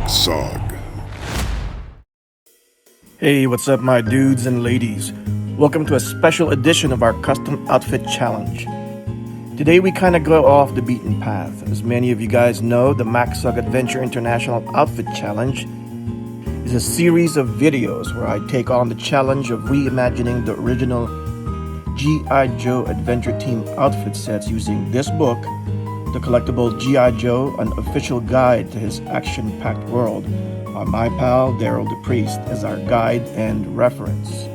Sog. Hey, what's up, my dudes and ladies? Welcome to a special edition of our Custom Outfit Challenge. Today, we kind of go off the beaten path. As many of you guys know, the MacSug Adventure International Outfit Challenge is a series of videos where I take on the challenge of reimagining the original G.I. Joe Adventure Team outfit sets using this book, The Collectible G.I. Joe, an official guide to his action-packed world, by my pal Daryl DePriest as our guide and reference.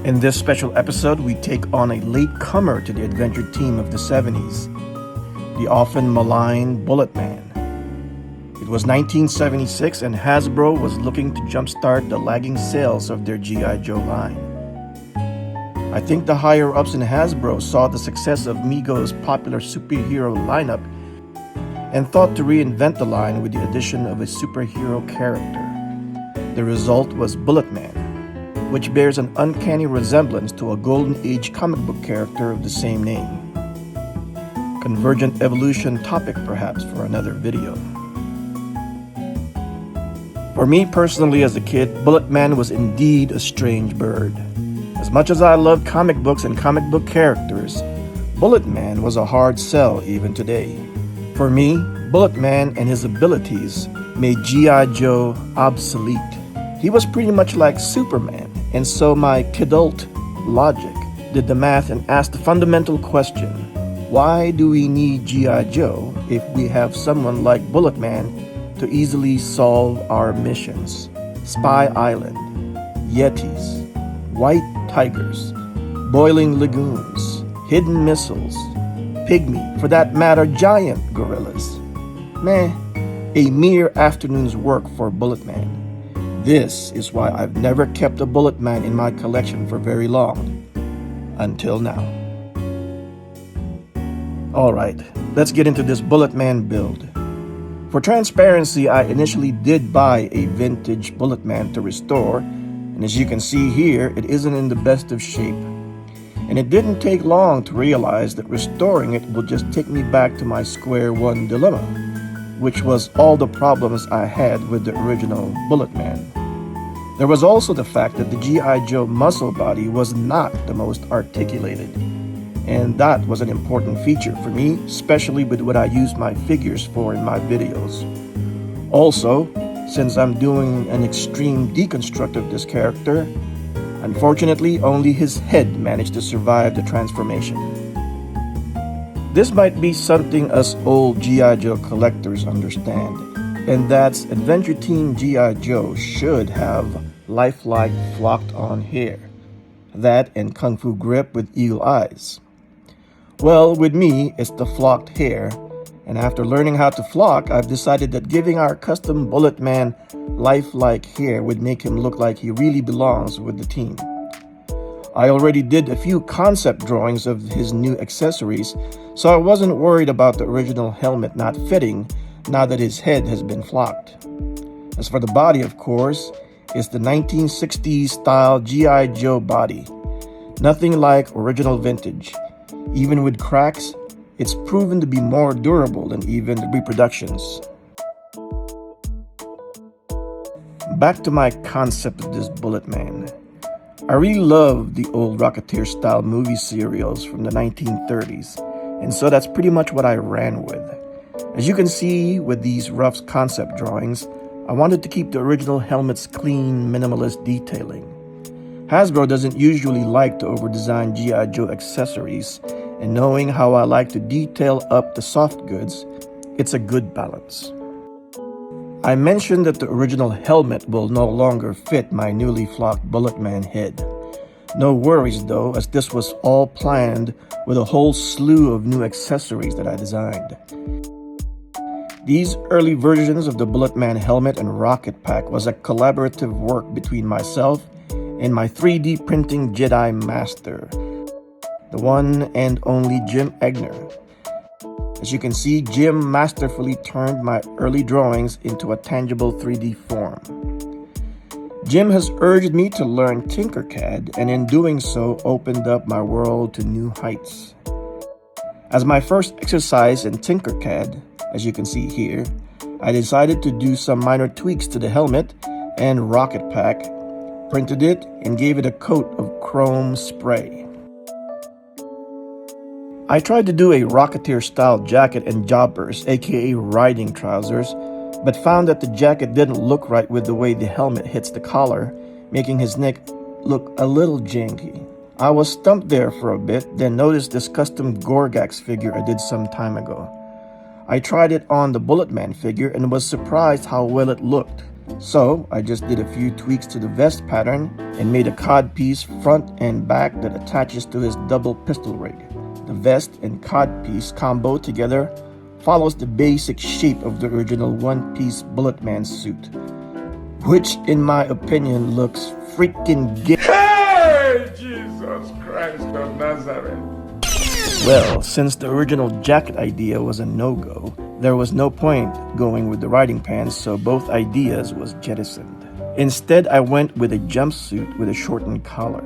In this special episode, we take on a latecomer to the adventure team of the 70s, the often maligned Bullet Man. It was 1976 and Hasbro was looking to jumpstart the lagging sales of their G.I. Joe line. I think the higher-ups in Hasbro saw the success of Mego's popular superhero lineup and thought to reinvent the line with the addition of a superhero character. The result was Bullet Man, which bears an uncanny resemblance to a Golden Age comic book character of the same name. Convergent evolution topic perhaps for another video. For me personally as a kid, Bullet Man was indeed a strange bird. As much as I loved comic books and comic book characters, Bullet Man was a hard sell even today. For me, Bullet Man and his abilities made G.I. Joe obsolete. He was pretty much like Superman, and so my kidult logic did the math and asked the fundamental question: why do we need G.I. Joe if we have someone like Bullet Man to easily solve our missions? Spy Island, Yetis, white tigers, boiling lagoons, hidden missiles, pygmy, for that matter, giant gorillas. Meh, a mere afternoon's work for Bullet Man. This is why I've never kept a Bullet Man in my collection for very long. Until now. Alright, let's get into this Bullet Man build. For transparency, I initially did buy a vintage Bullet Man to restore, and as you can see here, it isn't in the best of shape. And it didn't take long to realize that restoring it will just take me back to my square one dilemma, which was all the problems I had with the original Bullet Man. There was also the fact that the G.I. Joe muscle body was not the most articulated, and that was an important feature for me, especially with what I use my figures for in my videos. Also, since I'm doing an extreme deconstruct of this character, unfortunately, only his head managed to survive the transformation. This might be something us old G.I. Joe collectors understand, and that's Adventure Team G.I. Joe should have lifelike flocked-on hair. That and Kung Fu grip with eagle eyes. Well, with me, it's the flocked hair, and after learning how to flock, I've decided that giving our custom Bullet Man lifelike hair would make him look like he really belongs with the team. I already did a few concept drawings of his new accessories, so I wasn't worried about the original helmet not fitting now that his head has been flocked. As for the body, of course, it's the 1960s style G.I. Joe body. Nothing like original vintage. Even with cracks, it's proven to be more durable than even the reproductions. Back to my concept of this Bullet Man. I really love the old Rocketeer-style movie serials from the 1930s, and so that's pretty much what I ran with. As you can see with these rough concept drawings, I wanted to keep the original helmet's clean, minimalist detailing. Hasbro doesn't usually like to over-design G.I. Joe accessories, and knowing how I like to detail up the soft goods, it's a good balance. I mentioned that the original helmet will no longer fit my newly flocked Bullet Man head. No worries though, as this was all planned with a whole slew of new accessories that I designed. These early versions of the Bullet Man helmet and rocket pack was a collaborative work between myself and my 3D printing Jedi master, the one and only Jim Egner. As you can see, Jim masterfully turned my early drawings into a tangible 3D form. Jim has urged me to learn Tinkercad, and in doing so, opened up my world to new heights. As my first exercise in Tinkercad, as you can see here, I decided to do some minor tweaks to the helmet and rocket pack, printed it, and gave it a coat of chrome spray. I tried to do a Rocketeer-style jacket and jobbers, aka riding trousers, but found that the jacket didn't look right with the way the helmet hits the collar, making his neck look a little janky. I was stumped there for a bit, then noticed this custom Gorgax figure I did some time ago. I tried it on the Bulletman figure and was surprised how well it looked. So I just did a few tweaks to the vest pattern and made a codpiece front and back that attaches to his double pistol rig. The vest and codpiece combo together follows the basic shape of the original one-piece Bulletman suit, which in my opinion looks freaking gay. Hey, Jesus Christ of Nazareth. Well, since the original jacket idea was a no-go, there was no point going with the riding pants, so both ideas was jettisoned. Instead, I went with a jumpsuit with a shortened collar.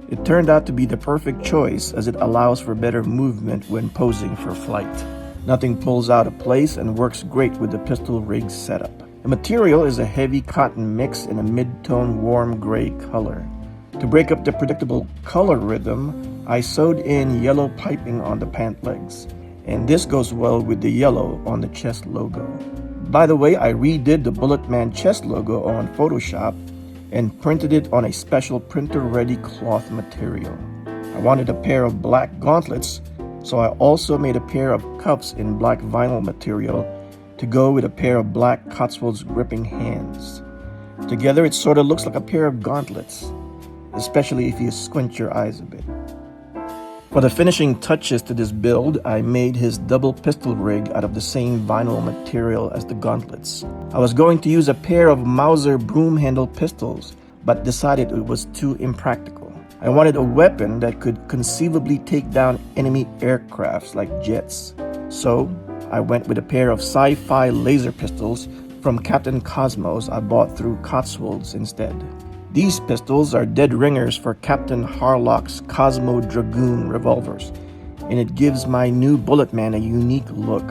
It turned out to be the perfect choice as it allows for better movement when posing for flight. Nothing pulls out of place and works great with the pistol rig setup. The material is a heavy cotton mix in a mid-tone warm gray color. To break up the predictable color rhythm, I sewed in yellow piping on the pant legs, and this goes well with the yellow on the chest logo. By the way, I redid the Bulletman chest logo on Photoshop and printed it on a special printer-ready cloth material. I wanted a pair of black gauntlets, so I also made a pair of cuffs in black vinyl material to go with a pair of black Cotswolds gripping hands. Together, it sort of looks like a pair of gauntlets, especially if you squint your eyes a bit. For the finishing touches to this build, I made his double pistol rig out of the same vinyl material as the gauntlets. I was going to use a pair of Mauser broom handle pistols, but decided it was too impractical. I wanted a weapon that could conceivably take down enemy aircrafts like jets. So, I went with a pair of sci-fi laser pistols from Captain Cosmos I bought through Cotswolds instead. These pistols are dead ringers for Captain Harlock's Cosmo Dragoon revolvers, and it gives my new Bulletman a unique look.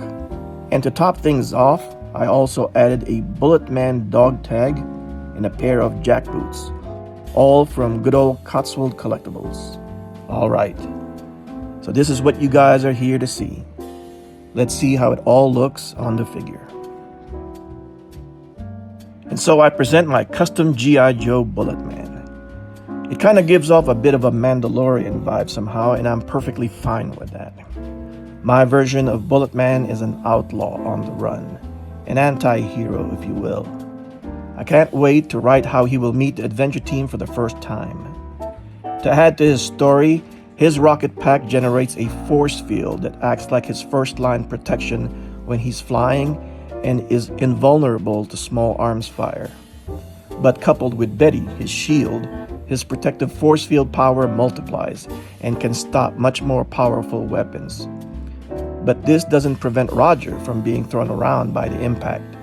And to top things off, I also added a Bulletman dog tag and a pair of jackboots, all from good old Cotswold Collectibles. Alright, so this is what you guys are here to see. Let's see how it all looks on the figure. And so I present my custom G.I. Joe Bulletman. It kind of gives off a bit of a Mandalorian vibe somehow, and I'm perfectly fine with that. My version of Bulletman is an outlaw on the run, an anti-hero if you will. I can't wait to write how he will meet the adventure team for the first time. To add to his story, his rocket pack generates a force field that acts like his first line protection when he's flying and is invulnerable to small arms fire. But coupled with Betty, his shield, his protective force field power multiplies and can stop much more powerful weapons. But this doesn't prevent Roger from being thrown around by the impact.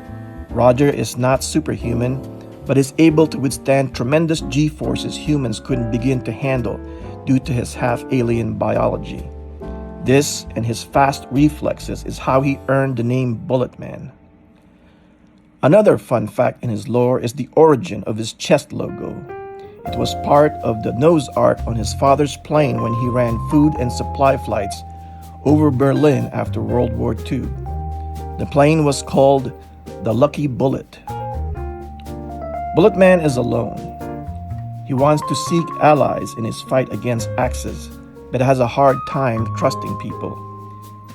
Roger is not superhuman, but is able to withstand tremendous G-forces humans couldn't begin to handle due to his half-alien biology. This and his fast reflexes is how he earned the name Bulletman. Another fun fact in his lore is the origin of his chest logo. It was part of the nose art on his father's plane when he ran food and supply flights over Berlin after World War II. The plane was called the Lucky Bullet. Bulletman is alone. He wants to seek allies in his fight against Axis, but has a hard time trusting people.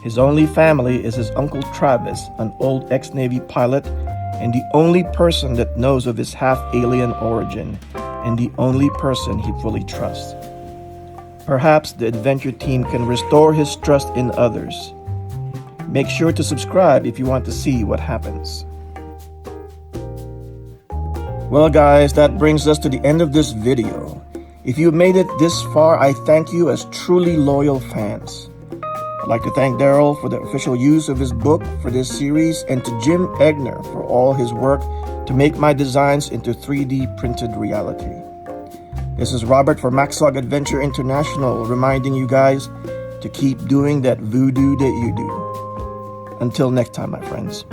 His only family is his Uncle Travis, an old ex-Navy pilot, and the only person that knows of his half-alien origin, and the only person he fully trusts. Perhaps the adventure team can restore his trust in others. Make sure to subscribe if you want to see what happens. Well guys, that brings us to the end of this video. If you made it this far, I thank you as truly loyal fans. I'd like to thank Daryl for the official use of his book for this series, and to Jim Egner for all his work to make my designs into 3D printed reality. This is Robert for Maxog Adventure International, reminding you guys to keep doing that voodoo that you do. Until next time, my friends.